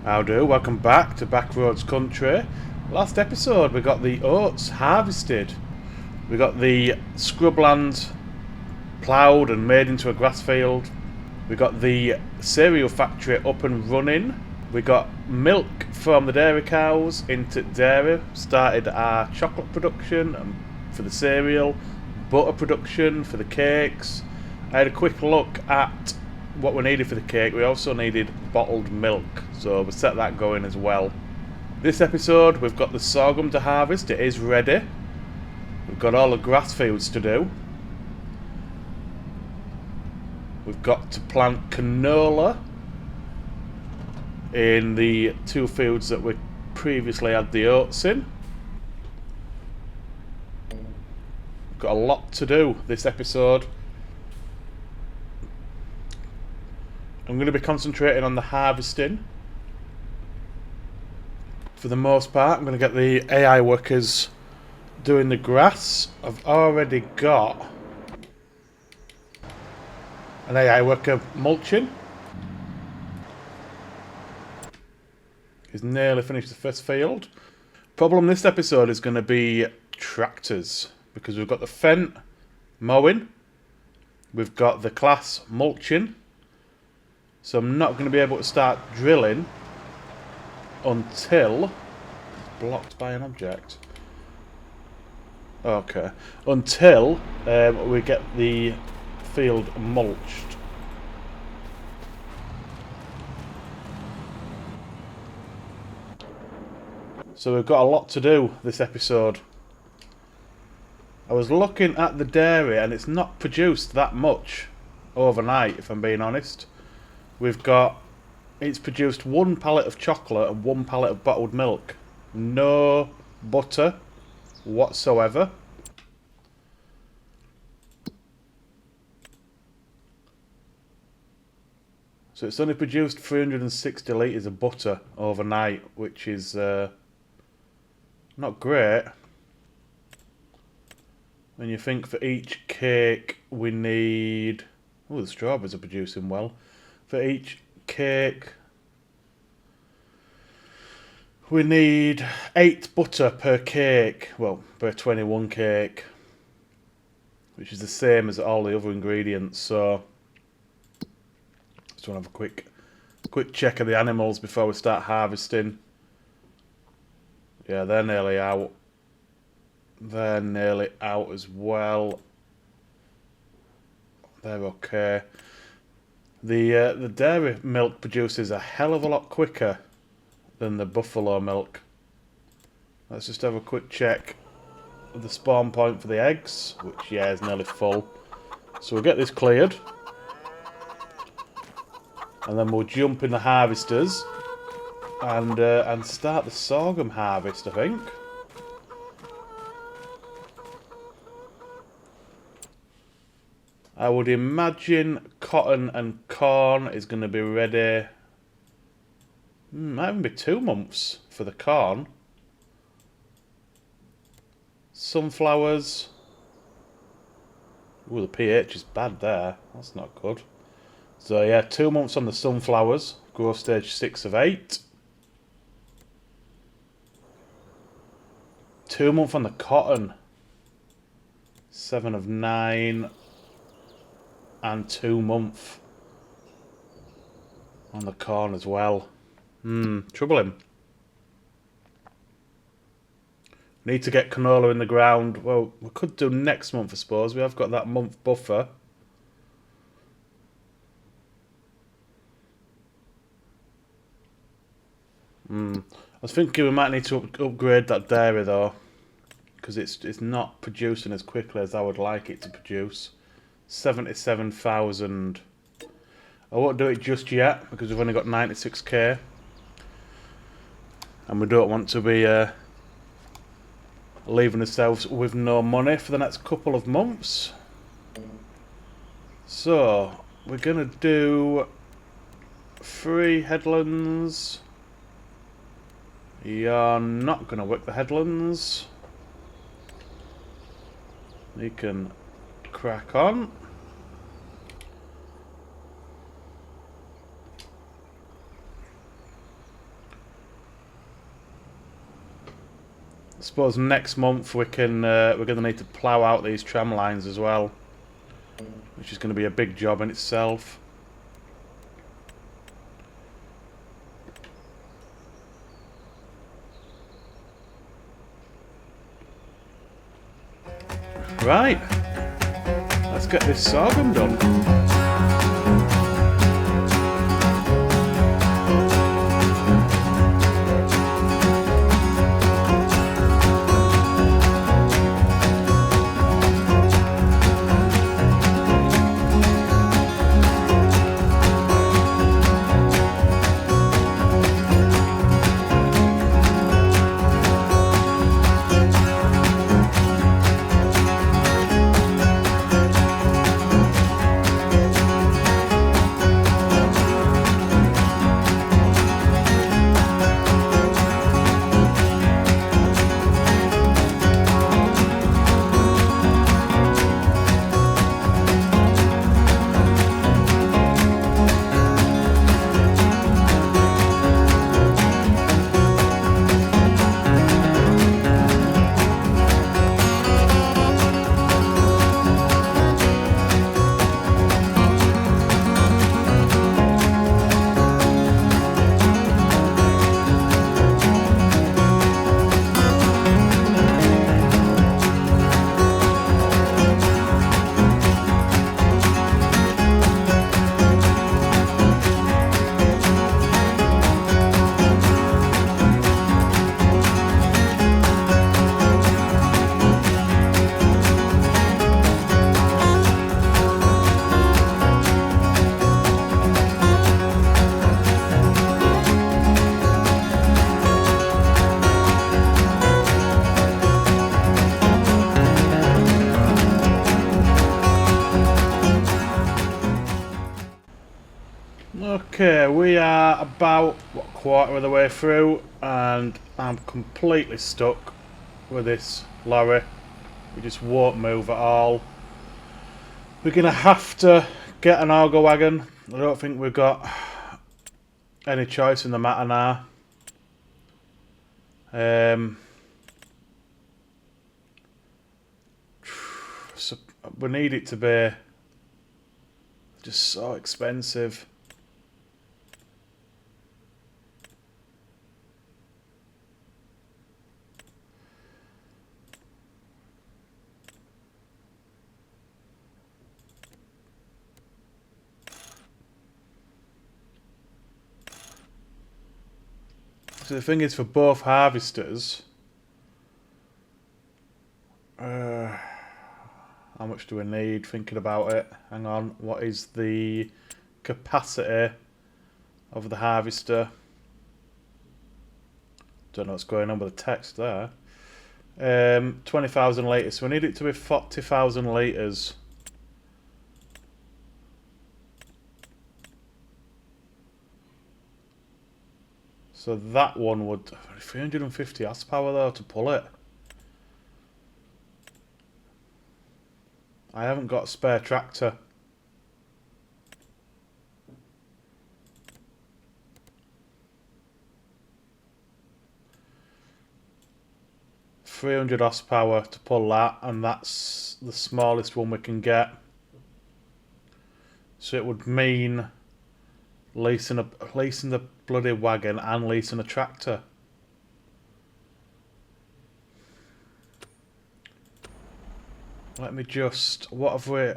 How do? Welcome back to Backroads Country. Last episode we got the oats harvested. We got the scrubland ploughed and made into a grass field. We got the cereal factory up and running. We got milk from the dairy cows into dairy. Started our chocolate production for the cereal, butter production for the cakes. I had a quick look at what we needed for the cake. We also needed bottled milk, so we set that going as well. This episode we've got the sorghum to harvest. It is ready. We've got all the grass fields to do. We've got to plant canola in the two fields that we previously had the oats in. We've got a lot to do this episode. I'm going to be concentrating on the harvesting. For the most part, I'm going to get the AI workers doing the grass. I've already got an AI worker mulching. He's nearly finished the first field. Problem this episode is going to be tractors, because we've got the Fendt mowing, we've got the class mulching. So I'm not going to be able to start drilling until... It's blocked by an object. Okay. Until we get the field mulched. So we've got a lot to do this episode. I was looking at the dairy and it's not produced that much overnight, if I'm being honest. It's produced one pallet of chocolate and one pallet of bottled milk. No butter whatsoever. So it's only produced 360 litres of butter overnight, which is not great. When you think for each cake we need... Oh, the strawberries are producing well. For each cake, we need 8 butter per cake. Well, per 21 cake, which is the same as all the other ingredients. So, just want to have a quick check of the animals before we start harvesting. Yeah, they're nearly out. They're nearly out as well. They're okay. The dairy milk produces a hell of a lot quicker than the buffalo milk. Let's just have a quick check of the spawn point for the eggs, which, yeah, is nearly full. So we'll get this cleared. And then we'll jump in the harvesters and start the sorghum harvest, I think. I would imagine cotton and corn is going to be ready. Might even be 2 months for the corn. Sunflowers. Ooh, the pH is bad there. That's not good. So yeah, 2 months on the sunflowers. Growth stage 6 of 8. 2 months on the cotton. 7 of 9. And 2 months on the corn as well. Troubling. Need to get canola in the ground. Well, we could do next month, I suppose. We have got that month buffer. I was thinking we might need to upgrade that dairy though, because it's not producing as quickly as I would like it to produce. 77,000. I won't do it just yet because we've only got 96k, and we don't want to be leaving ourselves with no money for the next couple of months. So we're gonna do 3 headlands. You're not gonna work the headlands. You can crack on. I suppose next month we're going to need to plough out these tram lines as well, which is going to be a big job in itself. Right, let's get this sorghum done. Okay, we are about a quarter of the way through and I'm completely stuck with this lorry. We just won't move at all. We're going to have to get an auger wagon. I don't think we've got any choice in the matter now. So we need it to be just so expensive. So the thing is, for both harvesters, how much do we need? Thinking about it. Hang on, what is the capacity of the harvester? Don't know what's going on with the text there. 20,000 litres. So we need it to be 40,000 litres. So that one would 350 horsepower though to pull it. I haven't got a spare tractor. £300 horsepower to pull that, and that's the smallest one we can get. So it would mean leasing the bloody wagon and leasing a tractor. Let me just... What have we...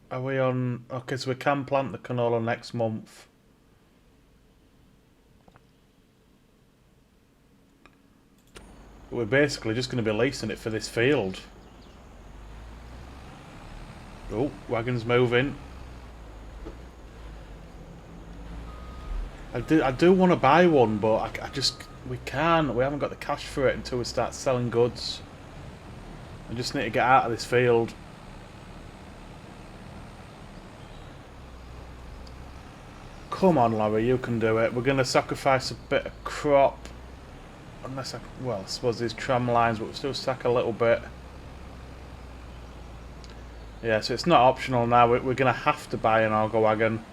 Are we on... Okay, so we can plant the canola next month. But we're basically just going to be leasing it for this field. Oh, wagon's moving. I do want to buy one, but I just... We can't. We haven't got the cash for it until we start selling goods. I just need to get out of this field. Come on, Larry, you can do it. We're going to sacrifice a bit of crop. Unless well, I suppose these tram lines, but we'll still stack a little bit. Yeah, so it's not optional now. We're going to have to buy an auger wagon.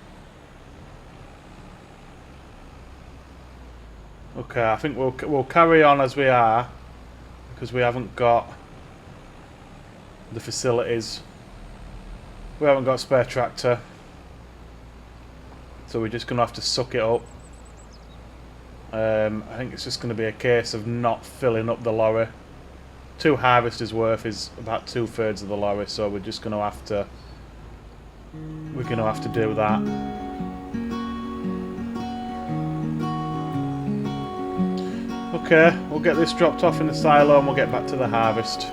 Okay, I think we'll carry on as we are. because we haven't got the facilities. We haven't got a spare tractor, so we're just going to have to suck it up. I think it's just going to be a case of not filling up the lorry. 2 harvesters worth is about 2/3 of the lorry, so we're just going to have to do that. Okay, we'll get this dropped off in the silo and we'll get back to the harvest.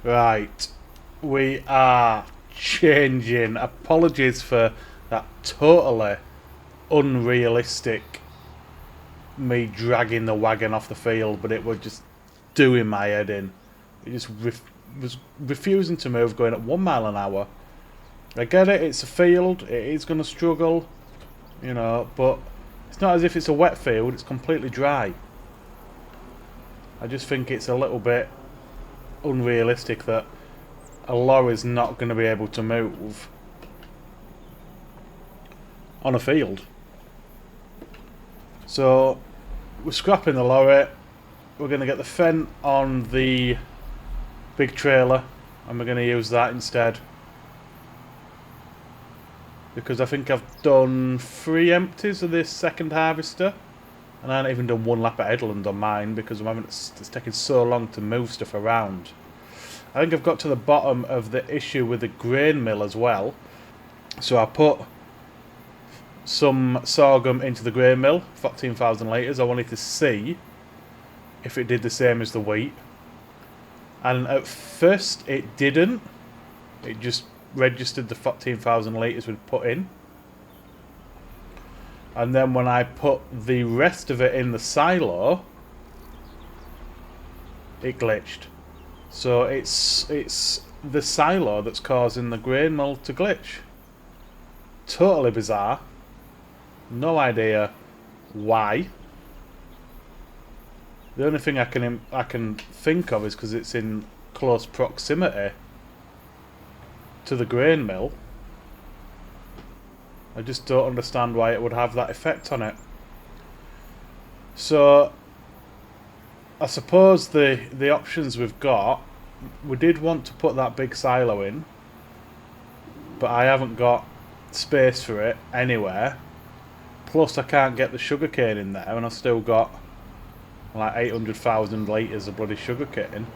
Right, we are changing. Apologies for that totally unrealistic me dragging the wagon off the field, but it was just doing my head in. It just was refusing to move, going at 1 mile an hour. I get it, it's a field, it is going to struggle, you know, but it's not as if it's a wet field, it's completely dry. I just think it's a little bit unrealistic that a lorry's not going to be able to move on a field. So we're scrapping the lorry, we're going to get the fence on the big trailer and we're going to use that instead, because I think I've done 3 empties of this second harvester and I haven't even done 1 lap at Headland on mine because it's taking so long to move stuff around. I think I've got to the bottom of the issue with the grain mill as well. So I put some sorghum into the grain mill, 14,000 litres. I wanted to see if it did the same as the wheat. And at first it didn't. It just registered the 14,000 litres we'd put in. And then when I put the rest of it in the silo, it glitched. So it's the silo that's causing the grain mill to glitch. Totally bizarre. No idea why. The only thing I can think of is because it's in close proximity to the grain mill. I just don't understand why it would have that effect on it. So I suppose the options we've got, we did want to put that big silo in, but I haven't got space for it anywhere. Plus I can't get the sugarcane in there, and I've still got like 800,000 litres of bloody sugarcane.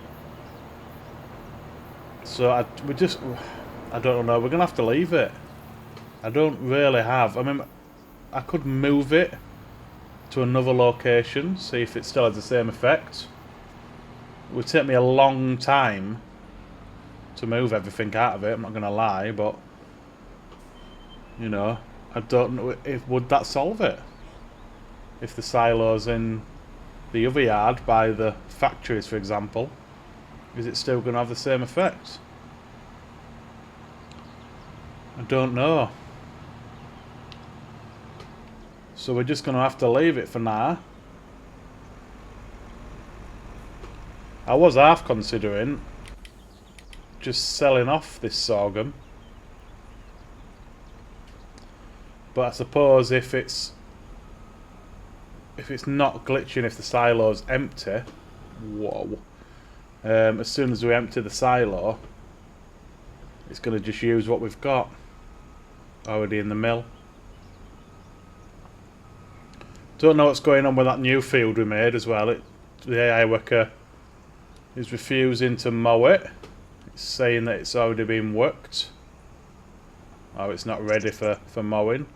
So I don't know, we're going to have to leave it. I don't really have, I mean, I could move it to another location, see if it still has the same effect. It would take me a long time to move everything out of it, I'm not going to lie, but, you know, I don't know, would that solve it? If the silo's in the other yard by the factories, for example, is it still going to have the same effect? I don't know. So we're just going to have to leave it for now. I was half considering just selling off this sorghum, but I suppose if it's not glitching, if the silo's empty, whoa, as soon as we empty the silo, it's going to just use what we've got already in the mill. Don't know what's going on with that new field we made as well. The AI worker is refusing to mow it. It's saying that it's already been worked. Oh, it's not ready for mowing,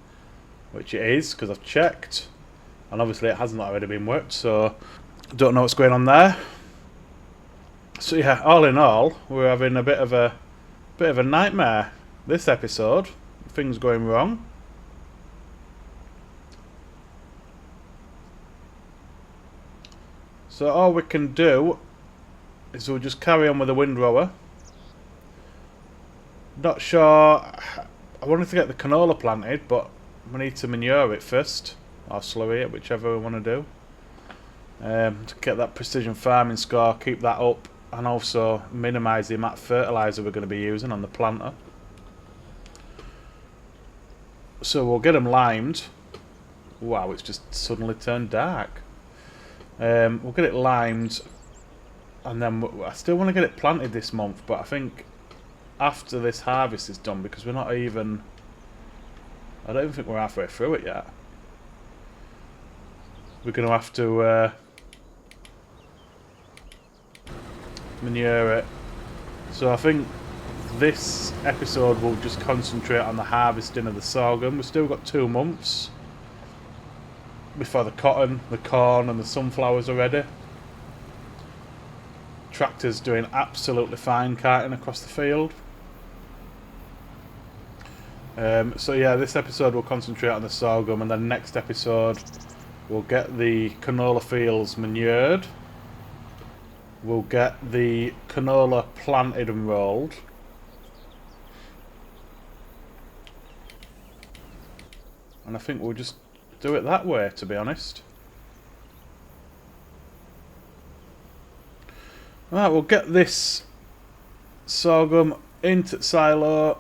which it is, because I've checked. And obviously it hasn't already been worked, so don't know what's going on there. So yeah, all in all, we're having a bit of a nightmare this episode. Things going wrong. So all we can do is we'll just carry on with the windrower. Not sure. I wanted to get the canola planted, but we need to manure it first, or slurry it, whichever we want to do. To get that precision farming score, keep that up, and also minimise the amount of fertiliser we're going to be using on the planter. So we'll get them limed. Wow, it's just suddenly turned dark. We'll get it limed, and then I still want to get it planted this month, but I think after this harvest is done, because we're not even, I don't even think we're halfway through it yet. We're going to have to manure it. So I think this episode will just concentrate on the harvesting of the sorghum. We've still got 2 months before the cotton, the corn and the sunflowers are ready. Tractor's doing absolutely fine carting across the field. So yeah, this episode will concentrate on the sorghum, and then next episode we'll get the canola fields manured. We'll get the canola planted and rolled. And I think we'll just do it that way, to be honest. Right, we'll get this sorghum into silo,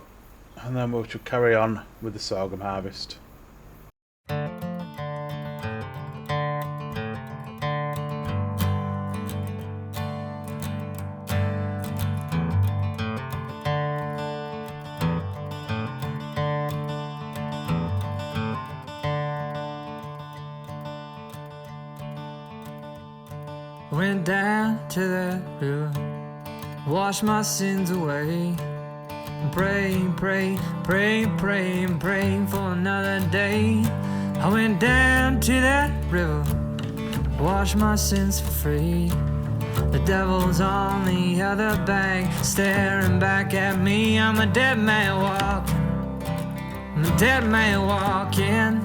and then we'll carry on with the sorghum harvest. Went down to the river, washed my sins away. Praying, praying, praying, praying, praying for another day. I went down to that river, washed my sins for free. The devil's on the other bank, staring back at me. I'm a dead man walking, I'm a dead man walking,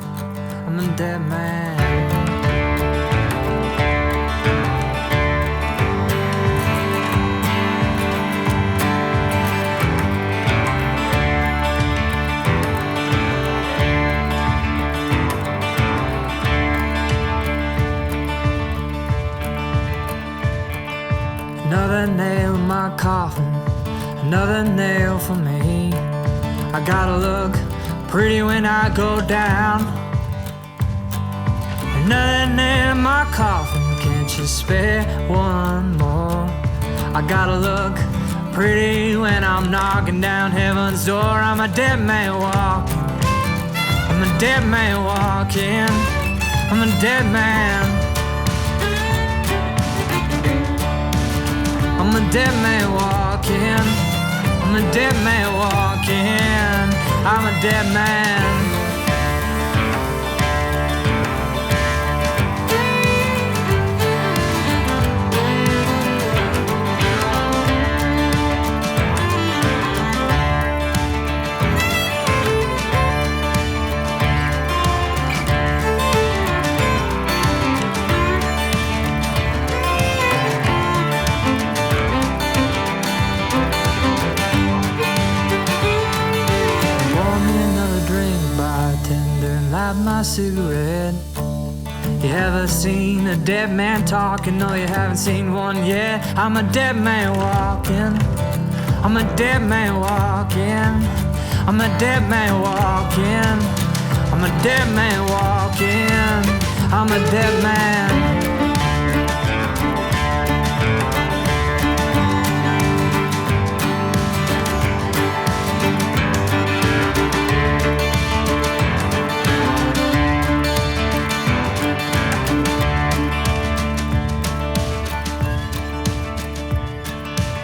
I'm a dead man. Another nail in my coffin, another nail for me. I gotta look pretty when I go down. Another nail in my coffin, can't you spare one more? I gotta look pretty when I'm knocking down heaven's door. I'm a dead man walking, I'm a dead man walking, I'm a dead man. I'm a dead man walking, I'm a dead man walking, I'm a dead man. my cigarette. You ever seen a dead man talking? No, you haven't seen one yet. I'm a dead man walking. I'm a dead man walking. I'm a dead man walking. I'm a dead man walking. I'm a dead man.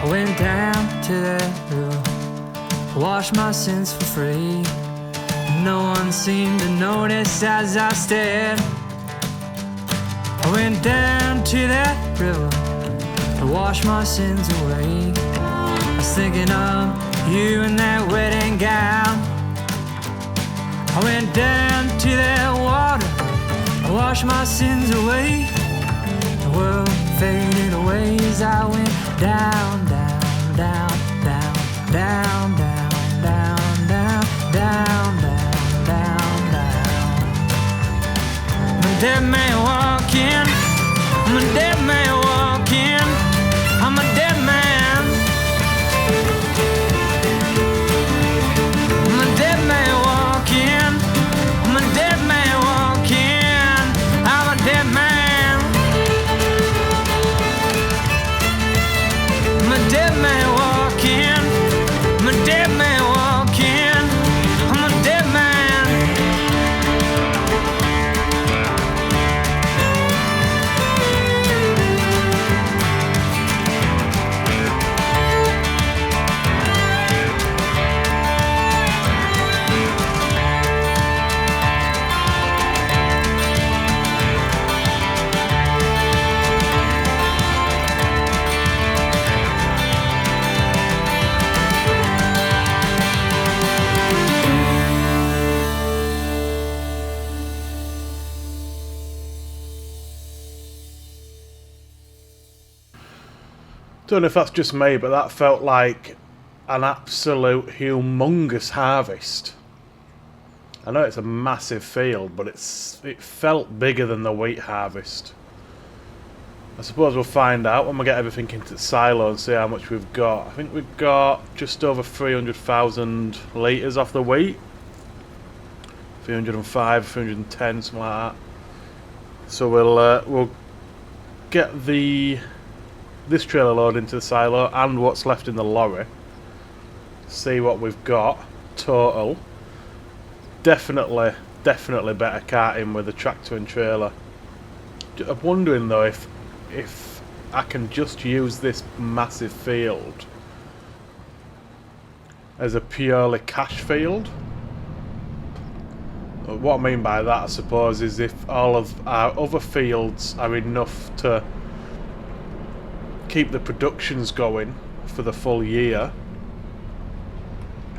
I went down to that river, washed my sins for free. No one seemed to notice as I stared. I went down to that river to wash my sins away. I was thinking of you in that wedding gown. I went down to that water to wash my sins away. The world faded away as I went down, down, down, down, down, down, down, down, down, down, down. I'm a dead man walking. I'm a dead man walking. I'm a dead man. I'm a dead man walking. I'm a dead man walking. I'm a dead man. I'm a dead man walking. I'm a dead man walking. I'm a dead man. Don't know if that's just me, but that felt like an absolute humongous harvest. I know it's a massive field, but it felt bigger than the wheat harvest. I suppose we'll find out when we get everything into the silo and see how much we've got. I think we've got just over 300,000 litres off the wheat. 305, 310, something like that. So we'll get this trailer load into the silo and what's left in the lorry. See what we've got total. Definitely better carting with the tractor and trailer. I'm wondering though if I can just use this massive field as a purely cash field. What I mean by that, I suppose, is if all of our other fields are enough to keep the productions going for the full year,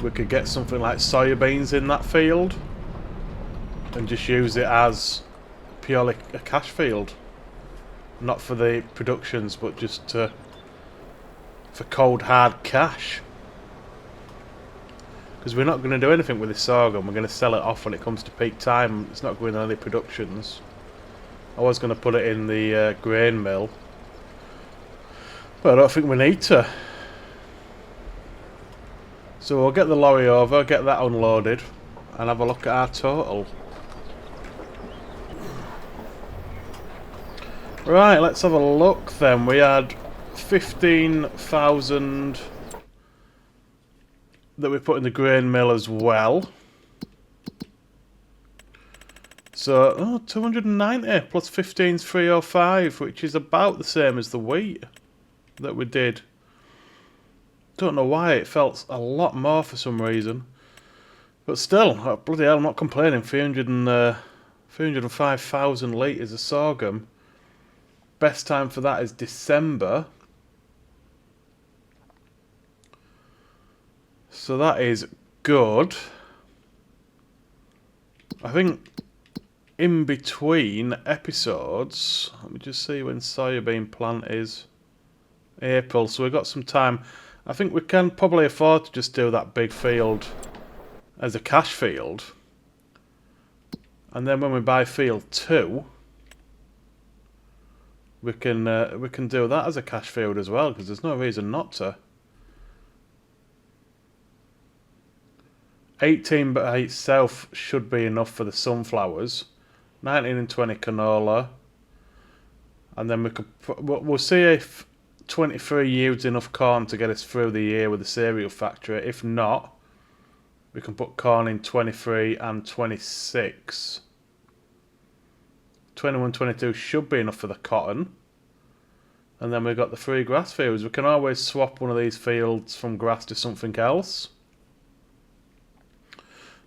we could get something like soybeans in that field and just use it as purely a cash field, not for the productions but just for cold hard cash, because we're not going to do anything with this sorghum. We're going to sell it off when it comes to peak time. It's not going on any productions. I was going to put it in the grain mill, but I don't think we need to. So we'll get the lorry over, get that unloaded, and have a look at our total. Right, let's have a look then. We had 15,000 that we put in the grain mill as well. So, 290 plus 15's 305, which is about the same as the wheat that we did. Don't know why, it felt a lot more for some reason. But still, bloody hell, I'm not complaining. 305,000 litres of sorghum. Best time for that is December. So that is good. I think in between episodes, let me just see when soybean plant is. April, so we've got some time. I think we can probably afford to just do that big field as a cash field. And then when we buy field 2, we can do that as a cash field as well, because there's no reason not to. 18 by itself should be enough for the sunflowers. 19 and 20 canola. And then we'll see if 23 yields enough corn to get us through the year with the cereal factory. If not, we can put corn in 23 and 26. 21, 22 should be enough for the cotton. And then we've got the 3 grass fields. We can always swap one of these fields from grass to something else.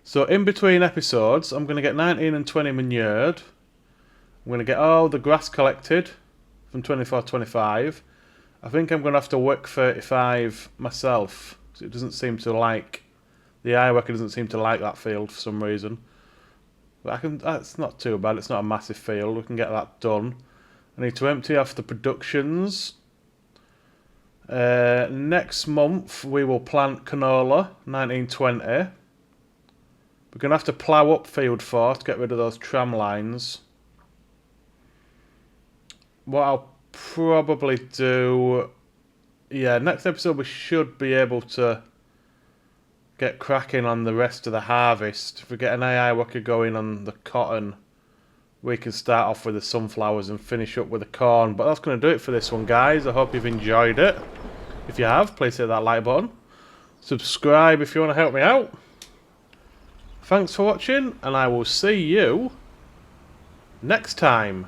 So in between episodes, I'm going to get 19 and 20 manured. I'm going to get all the grass collected from 24-25. I think I'm going to have to work 35 myself, because it doesn't seem to like... The iWorker doesn't seem to like that field for some reason. But that's not too bad, it's not a massive field, we can get that done. I need to empty off the productions. Next month we will plant canola, 1920. We're going to have to plough up field 4 to get rid of those tram lines. What I'll probably do... Yeah, next episode we should be able to get cracking on the rest of the harvest. If we get an AI worker going on the cotton, we can start off with the sunflowers and finish up with the corn. But that's going to do it for this one, guys. I hope you've enjoyed it. If you have, please hit that like button. Subscribe if you want to help me out. Thanks for watching, and I will see you next time.